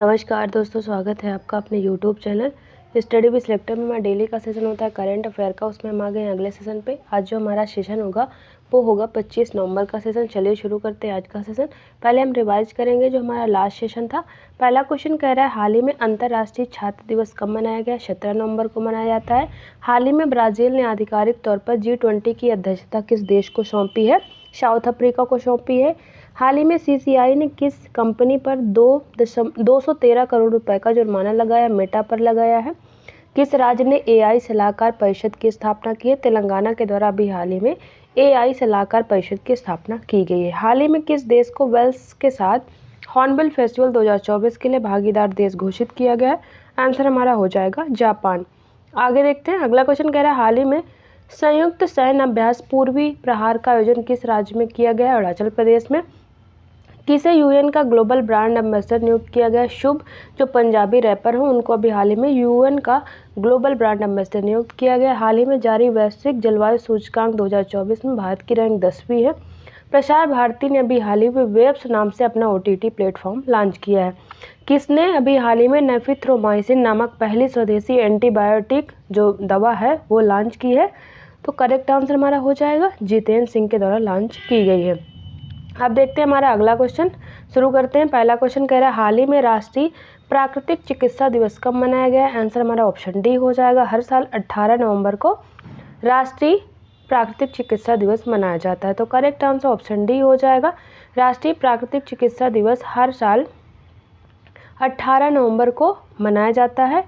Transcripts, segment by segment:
नमस्कार दोस्तों, स्वागत है आपका अपने YouTube channel study with selector में। डेली का सेशन होता है करंट अफेयर का, उसमें हम आ गए हैं अगले सेशन पे। आज जो हमारा सेशन होगा वो होगा 25 नवंबर का सेशन। चलिए शुरू करते हैं आज का सेशन। पहले हम रिवाइज करेंगे जो हमारा लास्ट सेशन था। पहला क्वेश्चन कह रहा है हाल ही में अंतर्राष्ट्रीय छात्र दिवस कब मनाया गया? 17 नवंबर को मनाया जाता है। हाल ही में ब्राज़ील ने आधिकारिक तौर पर G20 की अध्यक्षता किस देश को सौंपी है? साउथ अफ्रीका को सौंपी है। हाल ही में CCI ने किस कंपनी पर 213 करोड़ रुपए का जुर्माना लगाया? मेटा पर लगाया है। किस राज्य ने AI सलाहकार परिषद की स्थापना की है? तेलंगाना के द्वारा अभी हाल ही में AI सलाहकार परिषद की स्थापना की गई है। हाल ही में किस देश को वेल्स के साथ हॉर्नबिल फेस्टिवल 2024 के लिए भागीदार देश घोषित किया गया है? आंसर हमारा हो जाएगा जापान। आगे देखते हैं, अगला क्वेश्चन कह रहा है हाल ही में संयुक्त सैन्य अभ्यास पूर्वी प्रहार का आयोजन किस राज्य में किया गया है? अरुणाचल प्रदेश में। किसे UN का ग्लोबल ब्रांड एम्बेसडर नियुक्त किया गया? शुभ, जो पंजाबी रैपर हैं, उनको अभी हाल ही में UN का ग्लोबल ब्रांड एम्बेसडर नियुक्त किया गया। हाल ही में जारी वैश्विक जलवायु सूचकांक 2024 में भारत की रैंक 10वीं है। प्रसार भारती ने अभी हाल ही में वेब्स नाम से अपना OTT प्लेटफॉर्म लॉन्च किया है। किसने अभी हाल ही में नेफिथ्रोमाइसिन नामक पहली स्वदेशी एंटीबायोटिक जो दवा है वो लॉन्च की है? तो करेक्ट आंसर हमारा हो जाएगा जितेंद्र सिंह के द्वारा लॉन्च की गई है। अब देखते हैं हमारा अगला क्वेश्चन, शुरू करते हैं। पहला क्वेश्चन कह रहा है हाल ही में राष्ट्रीय प्राकृतिक चिकित्सा दिवस कब मनाया गया है? आंसर हमारा ऑप्शन डी हो जाएगा। हर साल 18 नवंबर को राष्ट्रीय प्राकृतिक चिकित्सा दिवस मनाया जाता है। तो करेक्ट आंसर ऑप्शन डी हो जाएगा। राष्ट्रीय प्राकृतिक चिकित्सा दिवस हर साल 18 नवंबर को मनाया जाता है।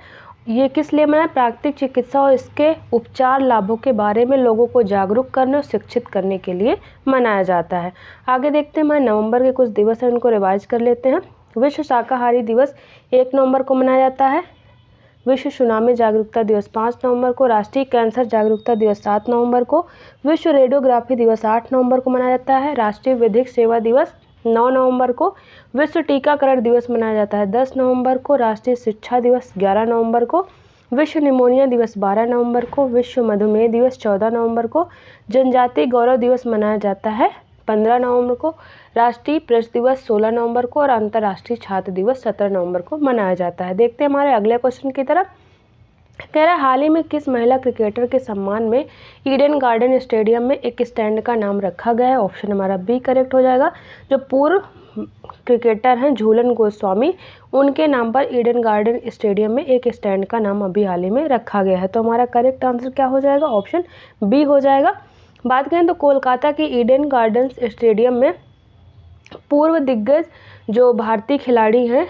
ये किस लिए मनाया? प्राकृतिक चिकित्सा और इसके उपचार लाभों के बारे में लोगों को जागरूक करने और शिक्षित करने के लिए मनाया जाता है। आगे देखते हैं हमारे नवंबर के कुछ दिवस हैं, उनको रिवाइज कर लेते हैं। विश्व शाकाहारी दिवस 1 नवंबर को मनाया जाता है। विश्व सुनामी जागरूकता दिवस 5 नवंबर को। राष्ट्रीय कैंसर जागरूकता दिवस 7 नवंबर को। विश्व रेडियोग्राफी दिवस 8 नवंबर को मनाया जाता है। राष्ट्रीय विधिक सेवा दिवस 9 नवंबर को। विश्व टीकाकरण दिवस मनाया जाता है 10 नवंबर को। राष्ट्रीय शिक्षा दिवस 11 नवंबर को। विश्व निमोनिया दिवस 12 नवंबर को। विश्व मधुमेह दिवस 14 नवंबर को। जनजातीय गौरव दिवस मनाया जाता है 15 नवंबर को। राष्ट्रीय प्रेस दिवस 16 नवंबर को और अंतर्राष्ट्रीय छात्र दिवस 17 नवंबर को मनाया जाता है। देखते हैं हमारे अगले क्वेश्चन की तरफ। कह रहा है हाल ही में किस महिला क्रिकेटर के सम्मान में ईडन गार्डन स्टेडियम में एक स्टैंड का नाम रखा गया है? ऑप्शन हमारा बी करेक्ट हो जाएगा। जो पूर्व क्रिकेटर हैं झूलन गोस्वामी, उनके नाम पर ईडन गार्डन स्टेडियम में एक स्टैंड का नाम अभी हाल ही में रखा गया है। तो हमारा करेक्ट आंसर क्या हो जाएगा? ऑप्शन बी हो जाएगा। बात करें तो कोलकाता के ईडन गार्डन स्टेडियम में पूर्व दिग्गज जो भारतीय खिलाड़ी हैं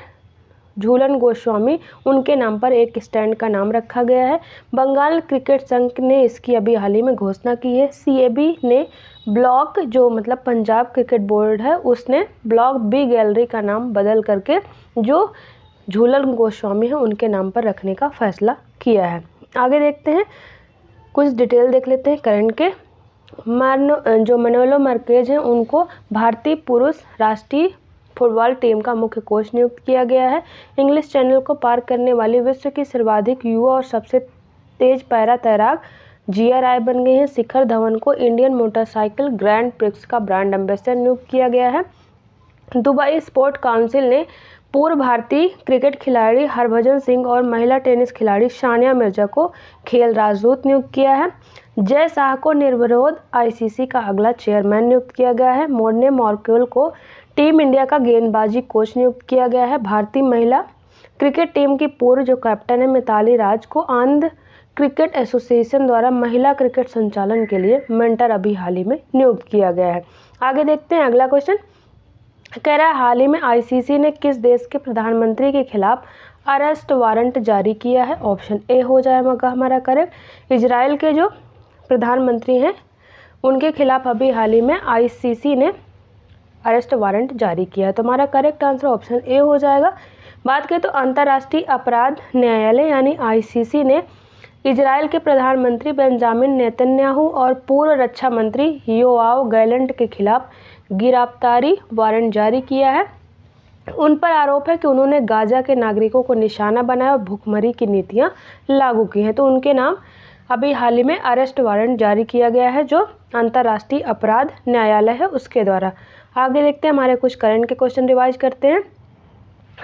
झूलन गोस्वामी, उनके नाम पर एक स्टैंड का नाम रखा गया है। बंगाल क्रिकेट संघ ने इसकी अभी हाल ही में घोषणा की है। CAB ने ब्लॉक जो मतलब पंजाब क्रिकेट बोर्ड है उसने ब्लॉक B गैलरी का नाम बदल करके जो झूलन गोस्वामी है उनके नाम पर रखने का फैसला किया है। आगे देखते हैं, कुछ डिटेल देख लेते हैं करंट के। जो मनोलो मार्केज हैं उनको भारतीय पुरुष राष्ट्रीय फुटबॉल टीम का मुख्य कोच नियुक्त किया गया है। इंग्लिश चैनल को पार करने वाली विश्व की सर्वाधिक युवा और सबसे तेज पैरा तैराक जिया राय बन गई हैं। शिखर धवन को इंडियन मोटरसाइकिल ग्रैंड प्रिक्स का ब्रांड एम्बेसडर नियुक्त किया गया है। दुबई स्पोर्ट काउंसिल ने पूर्व भारतीय क्रिकेट खिलाड़ी हरभजन सिंह और महिला टेनिस खिलाड़ी सानिया मिर्जा को खेल राजदूत नियुक्त किया है। जय शाह को निर्विरोध ICC का अगला चेयरमैन नियुक्त किया गया है। मोर्ने मॉर्केल को टीम इंडिया का गेंदबाजी कोच नियुक्त किया गया है। भारतीय महिला क्रिकेट टीम की पूर्व जो कैप्टन है मिताली राज को आंध्र क्रिकेट एसोसिएशन द्वारा महिला क्रिकेट संचालन के लिए मेंटर अभी हाल ही में नियुक्त किया गया है। आगे देखते हैं अगला क्वेश्चन। कह रहा है हाल ही में ICC ने किस देश के प्रधानमंत्री के खिलाफ अरेस्ट वारंट जारी किया है? ऑप्शन ए हो जाएगा हमारा करेक्ट। इजराइल के जो प्रधानमंत्री हैं उनके खिलाफ अभी हाल ही में ICC ने अरेस्ट वारंट जारी किया है। तो हमारा करेक्ट आंसर ऑप्शन ए हो जाएगा। बात करें तो अंतर्राष्ट्रीय अपराध न्यायालय यानी ICC ने इजराइल के प्रधानमंत्री बेंजामिन नेतन्याहू और पूर्व रक्षा मंत्री योआव गैलेंट के खिलाफ गिरफ्तारी वारंट जारी किया है। उन पर आरोप है कि उन्होंने गाजा के नागरिकों को निशाना बनाया और भूखमरी की नीतियां लागू की हैं। तो उनके नाम अभी हाल ही में अरेस्ट वारंट जारी किया गया है जो अंतर्राष्ट्रीय अपराध न्यायालय है उसके द्वारा। आगे देखते हैं हमारे कुछ करंट के क्वेश्चन रिवाइज करते हैं।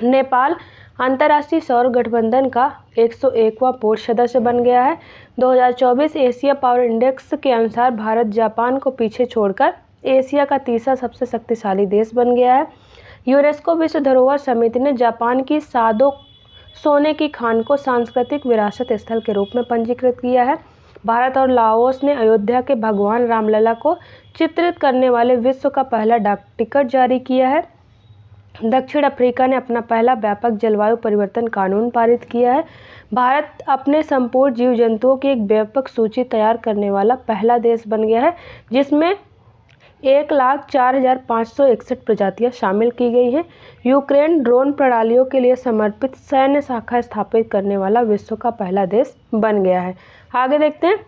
नेपाल अंतर्राष्ट्रीय सौर गठबंधन का 101वां पूर्ण सदस्य बन गया है। 2024 एशिया पावर इंडेक्स के अनुसार भारत जापान को पीछे छोड़कर एशिया का तीसरा सबसे शक्तिशाली देश बन गया है। यूनेस्को विश्व धरोहर समिति ने जापान की सादो सोने की खान को सांस्कृतिक विरासत स्थल के रूप में पंजीकृत किया है। भारत और लाओस ने अयोध्या के भगवान रामलला को चित्रित करने वाले विश्व का पहला डाक टिकट जारी किया है। दक्षिण अफ्रीका ने अपना पहला व्यापक जलवायु परिवर्तन कानून पारित किया है। भारत अपने संपूर्ण जीव जंतुओं की एक व्यापक सूची तैयार करने वाला पहला देश बन गया है, जिसमें 1,04,561 प्रजातियां शामिल की गई हैं। यूक्रेन ड्रोन प्रणालियों के लिए समर्पित सैन्य शाखा स्थापित करने वाला विश्व का पहला देश बन गया है। आगे देखते हैं।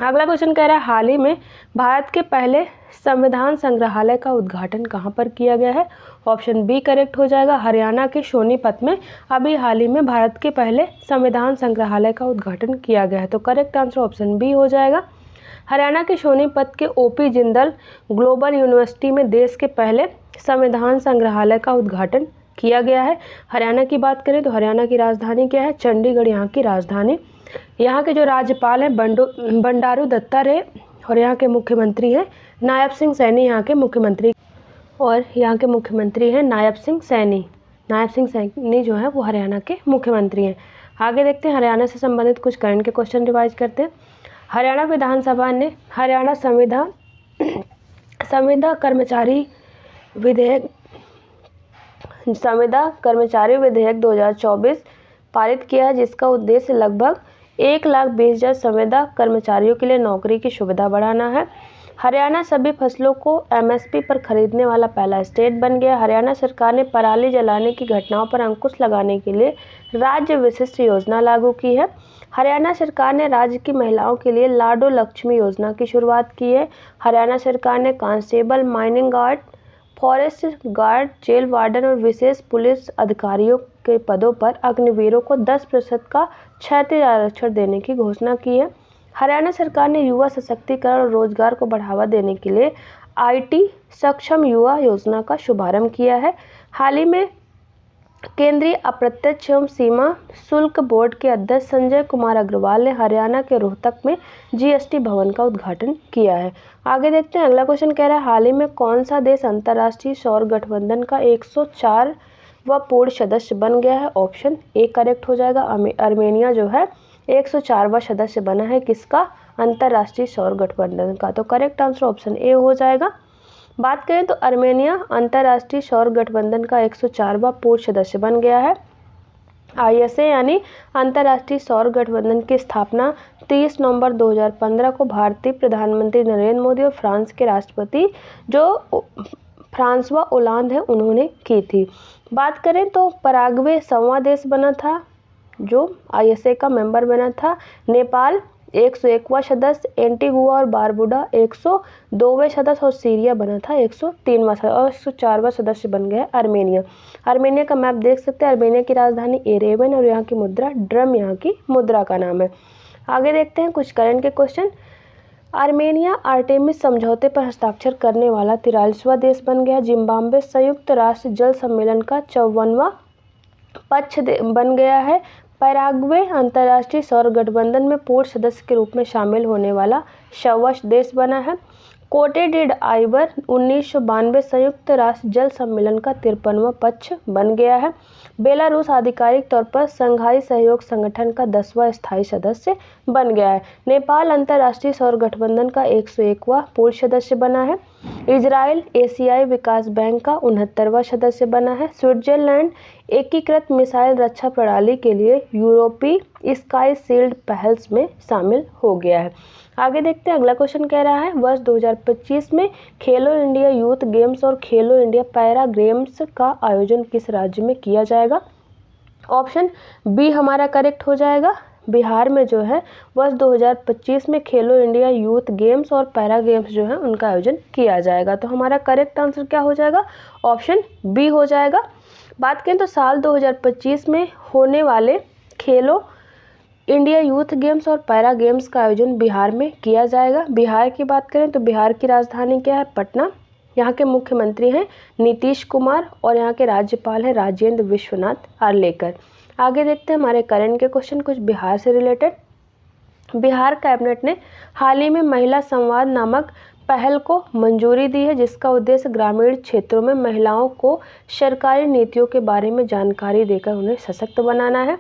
अगला क्वेश्चन कह रहा है, हाल ही में भारत के पहले संविधान संग्रहालय का उद्घाटन कहां पर किया गया है? ऑप्शन बी करेक्ट हो जाएगा। हरियाणा के सोनीपत में अभी हाल ही में भारत के पहले संविधान संग्रहालय का उद्घाटन किया गया है, तो करेक्ट आंसर ऑप्शन बी हो जाएगा। हरियाणा के सोनीपत के ओपी जिंदल ग्लोबल यूनिवर्सिटी में देश के पहले संविधान संग्रहालय का उद्घाटन किया गया है। हरियाणा की बात करें तो हरियाणा की राजधानी क्या है? चंडीगढ़ यहाँ की राजधानी। यहाँ के जो राज्यपाल हैं बंडारू दत्तात्रेय और यहाँ के मुख्यमंत्री हैं नायब सिंह सैनी। यहाँ के मुख्यमंत्री और यहाँ के मुख्यमंत्री हैं नायब सिंह सैनी। नायब सिंह सैनी जो है वो हरियाणा के मुख्यमंत्री हैं। आगे देखते हैं, हरियाणा से संबंधित कुछ करंट के क्वेश्चन रिवाइज करते हैं। हरियाणा विधानसभा ने हरियाणा संविदा कर्मचारी विधेयक 2024 पारित किया है, जिसका उद्देश्य लगभग 1,20,000 संविदा कर्मचारियों के लिए नौकरी की सुविधा बढ़ाना है। हरियाणा सभी फसलों को एमएसपी पर खरीदने वाला पहला स्टेट बन गया। हरियाणा सरकार ने पराली जलाने की घटनाओं पर अंकुश लगाने के लिए राज्य विशिष्ट योजना लागू की है। हरियाणा सरकार ने राज्य की महिलाओं के लिए लाडो लक्ष्मी योजना की शुरुआत की है। हरियाणा सरकार ने constable, mining guard, forest guard, jail warden और विशेष पुलिस अधिकारियों के पदों पर अग्निवीरों को 10% का क्षैतिज आरक्षण देने की घोषणा की है। हरियाणा सरकार ने युवा सशक्तिकरण और रोजगार को बढ़ावा देने के लिए आईटी सक्षम युवा योजना का शुभारंभ किया है। हाल ही में केंद्रीय अप्रत्यक्ष एवं सीमा शुल्क बोर्ड के अध्यक्ष संजय कुमार अग्रवाल ने हरियाणा के रोहतक में जीएसटी भवन का उद्घाटन किया है। आगे देखते हैं, अगला क्वेश्चन कह रहा है, हाल ही में कौन सा देश अंतर्राष्ट्रीय सौर गठबंधन का 104वां पूर्ण सदस्य बन गया है? ऑप्शन ए करेक्ट हो जाएगा। आर्मेनिया जो है 104वां सदस्य बना है किसका? अंतर्राष्ट्रीय सौर गठबंधन का, तो करेक्ट आंसर ऑप्शन ए हो जाएगा। बात करें तो आर्मेनिया अंतर्राष्ट्रीय सौर गठबंधन का 104वां पूर्ण सदस्य बन गया है। आईएसए यानी अंतर्राष्ट्रीय सौर गठबंधन की स्थापना 30 नवंबर 2015 को भारतीय प्रधानमंत्री नरेंद्र मोदी और फ्रांस के राष्ट्रपति जो फ्रांसवा ओलांद है उन्होंने की थी। बात करें तो पराग्वे 100वां देश बना था जो आईएसए का मेंबर बना था। नेपाल 101वां सदस्य, एंटीगुआ और बारबुडा 102वें सदस्य और सीरिया बना था 103वां सदस्य और 104वां सदस्य बन गया आर्मेनिया। आर्मेनिया का मैप देख सकते हैं। आर्मेनिया की राजधानी एरेवन और यहाँ की मुद्रा ड्रम यहाँ की मुद्रा का नाम है। आगे देखते हैं कुछ करंट के क्वेश्चन। आर्मेनिया आर्टेमिस समझौते पर हस्ताक्षर करने वाला 43वां देश बन गया। जिम्बाब्वे संयुक्त राष्ट्र जल सम्मेलन का 54वां पक्ष बन गया है। पैराग्वे अंतर्राष्ट्रीय सौर गठबंधन में पूर्ण सदस्य के रूप में शामिल होने वाला 100वां देश बना है। कोटे डी आइवर 1992 संयुक्त राष्ट्र जल सम्मेलन का 53वां पक्ष बन गया है। बेलारूस आधिकारिक तौर पर संघाई सहयोग संगठन का 10वां स्थायी सदस्य बन गया है। नेपाल अंतर्राष्ट्रीय सौर गठबंधन का 101वां पूर्ण सदस्य बना है। इजराइल एशियाई विकास बैंक का 69वां सदस्य बना है। स्विट्जरलैंड एकीकृत मिसाइल रक्षा प्रणाली के लिए यूरोपीय स्काई शील्ड पहल्स में शामिल हो गया है। आगे देखते हैं, अगला क्वेश्चन कह रहा है, वर्ष 2025 में खेलो इंडिया यूथ गेम्स और खेलो इंडिया पैरा गेम्स का आयोजन किस राज्य में किया जाएगा? ऑप्शन बी हमारा करेक्ट हो जाएगा। बिहार में जो है वर्ष 2025 में खेलो इंडिया यूथ गेम्स और पैरा गेम्स जो है उनका आयोजन किया जाएगा, तो हमारा करेक्ट आंसर क्या हो जाएगा? ऑप्शन बी हो जाएगा। बात करें तो साल 2025 में होने वाले खेलो इंडिया यूथ गेम्स और पैरा गेम्स का आयोजन बिहार में किया जाएगा। बिहार की बात करें तो बिहार की राजधानी क्या है? पटना। यहाँ के मुख्यमंत्री हैं नीतीश कुमार और यहाँ के राज्यपाल हैं राजेंद्र विश्वनाथ आर्लेकर। आगे देखते हैं हमारे करंट के क्वेश्चन कुछ बिहार से रिलेटेड। बिहार कैबिनेट ने हाल ही में महिला संवाद नामक पहल को मंजूरी दी है, जिसका उद्देश्य ग्रामीण क्षेत्रों में महिलाओं को सरकारी नीतियों के बारे में जानकारी देकर उन्हें सशक्त बनाना है।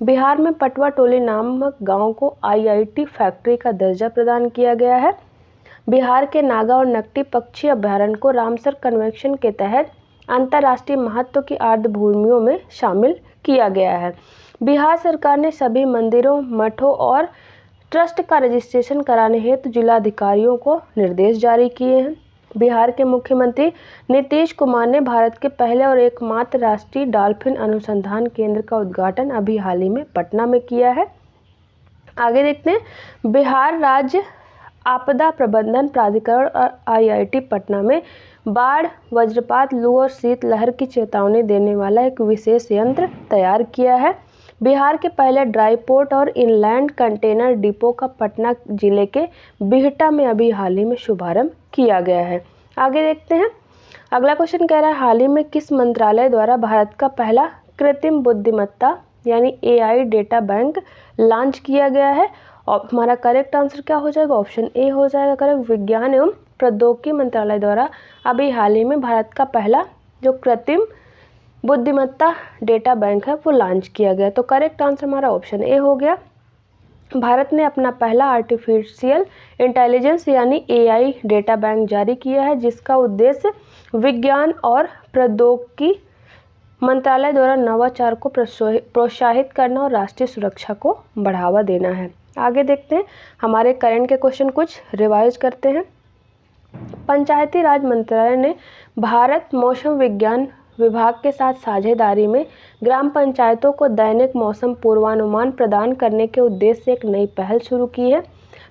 बिहार में पटवा टोली नामक गांव को IIT फैक्ट्री का दर्जा प्रदान किया गया है। बिहार के नागा और नकटी पक्षी अभयारण्य को रामसर कन्वेंशन के तहत अंतर्राष्ट्रीय महत्व की आर्द्रभूमियों में शामिल किया गया है। बिहार सरकार ने सभी मंदिरों, मठों और ट्रस्ट का रजिस्ट्रेशन कराने हेतु जिलाधिकारियों को निर्देश जारी किए हैं। बिहार के मुख्यमंत्री नीतीश कुमार ने भारत के पहले और एकमात्र राष्ट्रीय डॉल्फिन अनुसंधान केंद्र का उद्घाटन अभी हाल ही में पटना में किया है। आगे देखते हैं बिहार राज्य आपदा प्रबंधन प्राधिकरण और IIT पटना में बाढ़, वज्रपात, लू और शीतलहर की चेतावनी देने वाला एक विशेष यंत्र तैयार किया है। बिहार के पहले ड्राई पोर्ट और इनलैंड कंटेनर डिपो का पटना जिले के बिहटा में अभी हाल ही में शुभारंभ किया गया है। आगे देखते हैं अगला क्वेश्चन कह रहा है हाल ही में किस मंत्रालय द्वारा भारत का पहला कृत्रिम बुद्धिमत्ता यानी AI डेटा बैंक लॉन्च किया गया है। और हमारा करेक्ट आंसर क्या हो जाएगा, ऑप्शन ए हो जाएगा करेक्ट। विज्ञान एवं प्रौद्योगिकी मंत्रालय द्वारा अभी हाल ही में भारत का पहला जो कृत्रिम बुद्धिमत्ता डेटा बैंक है वो लॉन्च किया गया। तो करेक्ट आंसर हमारा ऑप्शन ए हो गया। भारत ने अपना पहला आर्टिफिशियल इंटेलिजेंस यानी AI डेटा बैंक जारी किया है, जिसका उद्देश्य विज्ञान और प्रौद्योगिकी मंत्रालय द्वारा नवाचार को प्रोत्साहित करना और राष्ट्रीय सुरक्षा को बढ़ावा देना है। आगे देखते हैं हमारे करंट के क्वेश्चन कुछ रिवाइज करते हैं। पंचायती राज मंत्रालय ने भारत मौसम विज्ञान विभाग के साथ साझेदारी में ग्राम पंचायतों को दैनिक मौसम पूर्वानुमान प्रदान करने के उद्देश्य से एक नई पहल शुरू की है।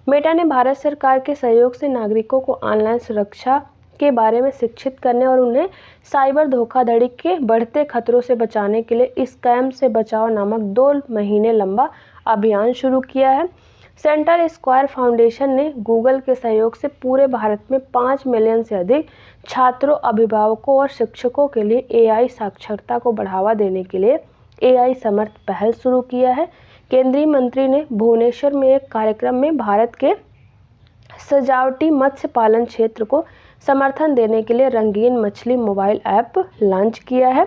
मेटा ने भारत सरकार के सहयोग से नागरिकों को ऑनलाइन सुरक्षा के बारे में शिक्षित करने और उन्हें साइबर धोखाधड़ी के बढ़ते खतरों से बचाने के लिए स्कैम से बचाओ नामक 2 महीने लंबा अभियान शुरू किया है। सेंट्रल स्क्वायर फाउंडेशन ने गूगल के सहयोग से पूरे भारत में 5 मिलियन से अधिक छात्रों, अभिभावकों और शिक्षकों के लिए AI साक्षरता को बढ़ावा देने के लिए AI समर्थ पहल शुरू किया है। केंद्रीय मंत्री ने भुवनेश्वर में एक कार्यक्रम में भारत के सजावटी मत्स्य पालन क्षेत्र को समर्थन देने के लिए रंगीन मछली मोबाइल ऐप लॉन्च किया है।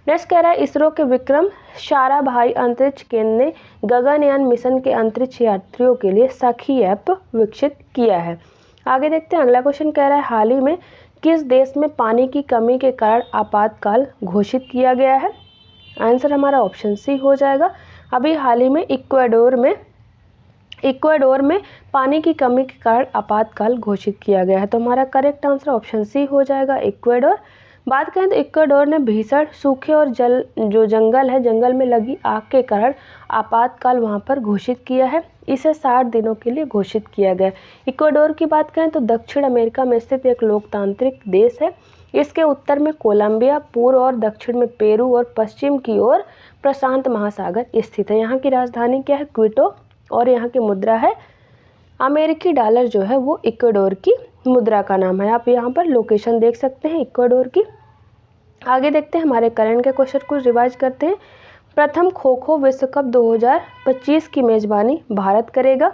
नेक्स्ट कह रहा है इसरो के विक्रम साराभाई अंतरिक्ष केंद्र ने गगनयान मिशन के अंतरिक्ष यात्रियों के लिए सखी ऐप विकसित किया है। आगे देखते हैं अगला क्वेश्चन कह रहा है हाल ही में किस देश में पानी की कमी के कारण आपातकाल घोषित किया गया है। आंसर हमारा ऑप्शन सी हो जाएगा। अभी हाल ही में इक्वाडोर में पानी की कमी के कारण आपातकाल घोषित किया गया है। तो हमारा करेक्ट आंसर ऑप्शन सी हो जाएगा इक्वाडोर। बात करें तो इक्वाडोर ने भीषण सूखे और जंगल में लगी आग के कारण आपातकाल वहां पर घोषित किया है। इसे 60 दिनों के लिए घोषित किया गया। इक्वाडोर की बात करें तो दक्षिण अमेरिका में स्थित एक लोकतांत्रिक देश है। इसके उत्तर में कोलंबिया, पूर्व और दक्षिण में पेरू और पश्चिम की ओर प्रशांत महासागर स्थित है। यहाँ की राजधानी क्या है, क्विटो, और यहाँ की मुद्रा है अमेरिकी डॉलर, जो है वो इक्वाडोर की मुद्रा का नाम है। आप यहाँ पर लोकेशन देख सकते हैं इक्वाडोर की। आगे देखते हैं हमारे करंट के क्वेश्चन को रिवाइज करते हैं। प्रथम खो खो विश्व कप 2025 की मेजबानी भारत करेगा।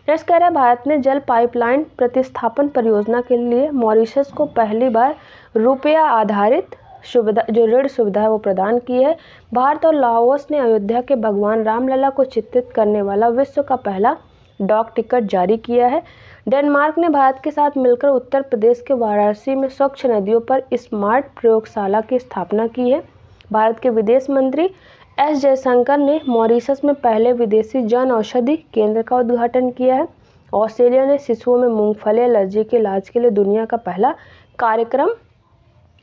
नेक्स्ट कह रहा है भारत ने जल पाइपलाइन प्रतिस्थापन परियोजना के लिए मॉरिशस को पहली बार रुपया आधारित सुविधा जो ऋण सुविधा है वो प्रदान की है। भारत और लाओस ने अयोध्या के भगवान रामलला को चित्रित करने वाला विश्व का पहला डाक टिकट जारी किया है। डेनमार्क ने भारत के साथ मिलकर उत्तर प्रदेश के वाराणसी में स्वच्छ नदियों पर स्मार्ट प्रयोगशाला की स्थापना की है। भारत के विदेश मंत्री एस जयशंकर ने मॉरिशस में पहले विदेशी जन औषधि केंद्र का उद्घाटन किया है। ऑस्ट्रेलिया ने शिशुओं में मूंगफली एलर्जी के इलाज के लिए दुनिया का पहला कार्यक्रम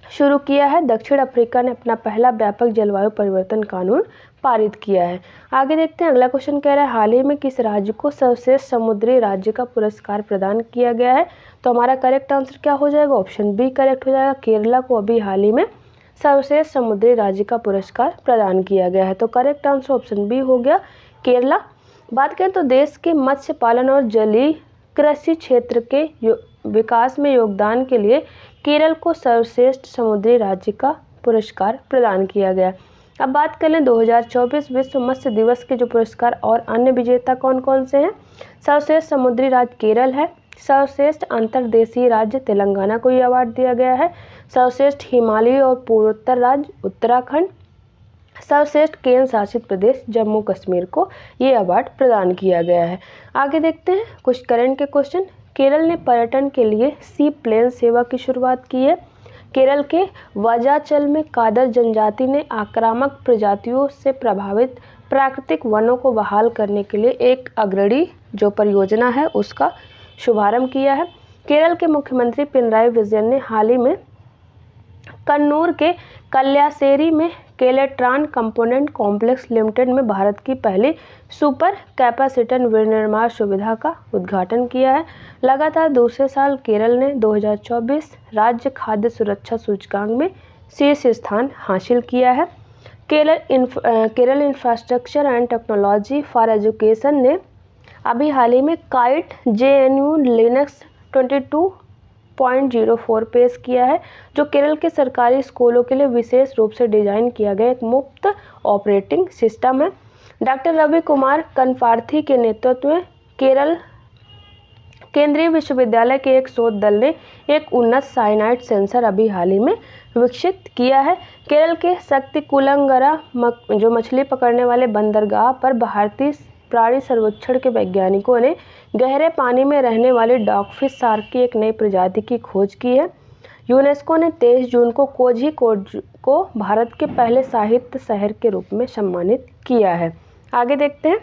शुरू किया है। दक्षिण अफ्रीका ने अपना पहला व्यापक जलवायु परिवर्तन कानून पारित किया है। आगे देखते हैं अगला क्वेश्चन कह रहा है हाल ही में किस राज्य को सर्वश्रेष्ठ समुद्री राज्य का पुरस्कार प्रदान किया गया है। तो हमारा करेक्ट आंसर क्या हो जाएगा, ऑप्शन बी करेक्ट हो जाएगा। केरला को अभी हाल ही में सर्वश्रेष्ठ समुद्री राज्य का पुरस्कार प्रदान किया गया है। तो करेक्ट आंसर ऑप्शन बी हो गया केरला। बात करें तो देश के मत्स्य पालन और जलीय कृषि क्षेत्र के विकास में योगदान के लिए केरल को सर्वश्रेष्ठ समुद्री राज्य का पुरस्कार प्रदान किया गया। अब बात कर लें 2024 विश्व मत्स्य दिवस के जो पुरस्कार और अन्य विजेता कौन कौन से हैं। सर्वश्रेष्ठ समुद्री राज्य केरल है। सर्वश्रेष्ठ अंतर्देशीय राज्य तेलंगाना को ये अवार्ड दिया गया है। सर्वश्रेष्ठ हिमालयी और पूर्वोत्तर राज्य उत्तराखंड। सर्वश्रेष्ठ केंद्र शासित प्रदेश जम्मू कश्मीर को ये अवार्ड प्रदान किया गया है। आगे देखते हैं कुछ करंट के क्वेश्चन। केरल ने पर्यटन के लिए सी प्लेन सेवा की शुरुआत की है। केरल के वजाचल में कादर जनजाति ने आक्रामक प्रजातियों से प्रभावित प्राकृतिक वनों को बहाल करने के लिए एक अग्रणी जो परियोजना है उसका शुभारंभ किया है। केरल के मुख्यमंत्री पिनराई विजयन ने हाल ही में कन्नूर के कल्यासेरी में केलेट्रान कंपोनेंट कॉम्प्लेक्स लिमिटेड में भारत की पहली सुपर कैपेसिटर विनिर्माण सुविधा का उद्घाटन किया है। लगातार दूसरे साल केरल ने 2024 राज्य खाद्य सुरक्षा सूचकांक में शीर्ष स्थान हासिल किया है। Kerala infrastructure and technology for education ने अभी हाल ही में काइट JNU लिनक्स 22.04 पेश किया है, जो केरल के सरकारी स्कूलों के लिए विशेष रूप से डिजाइन किया गया एक मुफ्त ऑपरेटिंग सिस्टम है। डॉक्टर रवि कुमार कनपार्थी के नेतृत्व में केंद्रीय विश्वविद्यालय के एक शोध दल ने एक उन्नत साइनाइड सेंसर अभी हाल ही में विकसित किया है। केरल के शक्तिकुलंगरा जो मछली पकड़ने वाले बंदरगाह पर भारतीय प्राणी सर्वेक्षण के वैज्ञानिकों ने गहरे पानी में रहने वाली डॉगफिश शार्क की एक नई प्रजाति की खोज की है। यूनेस्को ने 23 जून को कोझिकोड को भारत के पहले साहित्य शहर के रूप में सम्मानित किया है। आगे देखते हैं।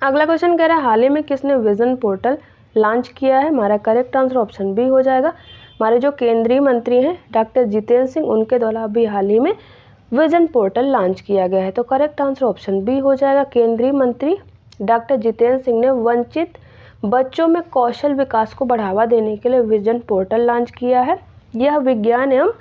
अगला क्वेश्चन कह रहा है हाल ही में किसने विजन पोर्टल लॉन्च किया है। हमारा करेक्ट आंसर ऑप्शन बी हो जाएगा। हमारे जो केंद्रीय मंत्री हैं डॉक्टर जितेंद्र सिंह, उनके द्वारा अभी हाल ही में विजन पोर्टल लॉन्च किया गया है। तो करेक्ट आंसर ऑप्शन बी हो जाएगा। केंद्रीय मंत्री डॉक्टर जितेंद्र सिंह ने वंचित बच्चों में कौशल विकास को बढ़ावा देने के लिए विजन पोर्टल लॉन्च किया है। यह विज्ञान एवं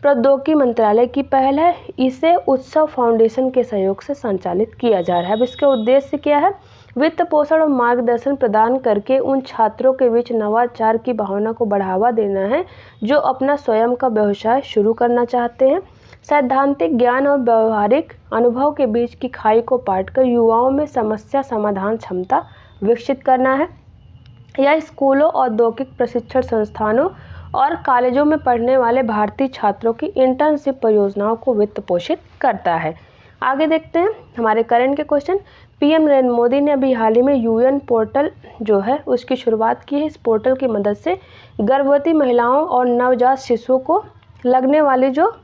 प्रौद्योगिकी मंत्रालय की पहल है। इसे उत्सव फाउंडेशन के सहयोग से संचालित किया जा रहा है। अब इसके उद्देश्य क्या है। वित्त पोषण और मार्गदर्शन प्रदान करके उन छात्रों के बीच नवाचार की भावना को बढ़ावा देना है जो अपना स्वयं का व्यवसाय शुरू करना चाहते हैं। सैद्धांतिक ज्ञान और व्यवहारिक अनुभव के बीच की खाई को पाटकर युवाओं में समस्या समाधान क्षमता विकसित करना है। यह स्कूलों, औद्योगिक प्रशिक्षण संस्थानों और कॉलेजों में पढ़ने वाले भारतीय छात्रों की इंटर्नशिप परियोजनाओं को वित्त पोषित करता है। आगे देखते हैं हमारे करंट के क्वेश्चन। पीएम नरेंद्र मोदी ने अभी हाल ही में UN पोर्टल जो है उसकी शुरुआत की है। इस पोर्टल की मदद से गर्भवती महिलाओं और नवजात शिशुओं को लगने वाली जो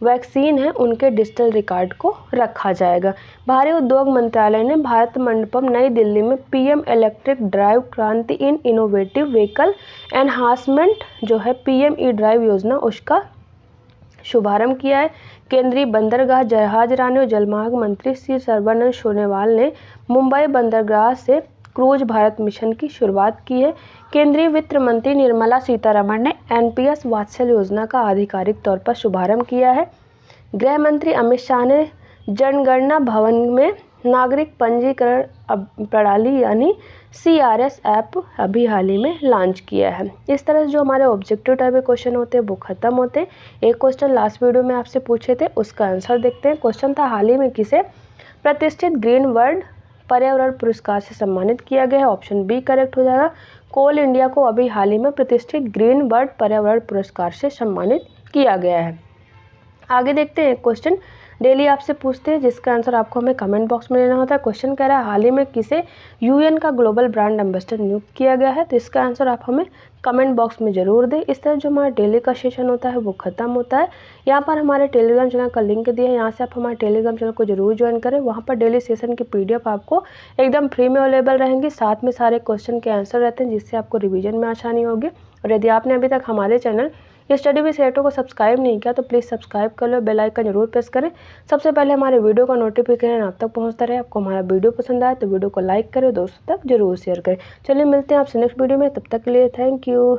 वैक्सीन है उनके डिजिटल रिकॉर्ड को रखा जाएगा। भारी उद्योग मंत्रालय ने भारत मंडपम नई दिल्ली में PM इलेक्ट्रिक ड्राइव क्रांति इन इनोवेटिव व्हीकल एनहांसमेंट जो है PM E-ड्राइव योजना उसका शुभारंभ किया है। केंद्रीय बंदरगाह जहाजरानी और जलमार्ग मंत्री श्री सर्बानंद सोनोवाल ने मुंबई बंदरगाह से क्रूज भारत मिशन की शुरुआत की है। केंद्रीय वित्त मंत्री निर्मला सीतारमण ने NPS वात्सल्य योजना का आधिकारिक तौर पर शुभारंभ किया है। गृह मंत्री अमित शाह ने जनगणना भवन में नागरिक पंजीकरण प्रणाली यानी CRS ऐप अभी हाल ही में लॉन्च किया है। इस तरह से जो हमारे ऑब्जेक्टिव टाइप के क्वेश्चन होते हैं वो खत्म होते हैं। एक क्वेश्चन लास्ट वीडियो में आपसे पूछे थे, उसका आंसर देखते हैं। क्वेश्चन था हाल ही में किसे प्रतिष्ठित ग्रीन वर्ल्ड पर्यावरण पुरस्कार से सम्मानित किया गया है। ऑप्शन बी करेक्ट हो जाएगा। कोल इंडिया को अभी हाल ही में प्रतिष्ठित ग्रीन वर्ल्ड पर्यावरण पुरस्कार से सम्मानित किया गया है। आगे देखते हैं क्वेश्चन डेली आपसे पूछते हैं जिसका आंसर आपको हमें कमेंट बॉक्स में लेना होता है। क्वेश्चन कह रहा है हाल ही में किसे UN का ग्लोबल ब्रांड एम्बेसडर नियुक्त किया गया है। तो इसका आंसर आप हमें कमेंट बॉक्स में ज़रूर दें। इस तरह जो हमारा डेली का सेशन होता है वो ख़त्म होता है। यहाँ पर हमारे टेलीग्राम चैनल का लिंक दिया है, यहाँ से आप हमारे टेलीग्राम चैनल को जरूर ज्वाइन करें। वहाँ पर डेली सेशन की PDF आपको एकदम फ्री में अवेलेबल रहेंगी। साथ में सारे क्वेश्चन के आंसर रहते हैं जिससे आपको रिविजन में आसानी होगी। और यदि आपने अभी तक हमारे चैनल स्टडी विद सिलेक्टर को सब्सक्राइब नहीं किया तो प्लीज़ सब्सक्राइब कर लो, बेल आइकन जरूर प्रेस करें। सबसे पहले हमारे वीडियो का नोटिफिकेशन आप तक पहुंचता रहे। आपको हमारा वीडियो पसंद आए तो वीडियो को लाइक करें, दोस्तों तक जरूर शेयर करें। चलिए मिलते हैं आपसे नेक्स्ट वीडियो में, तब तक के लिए थैंक यू।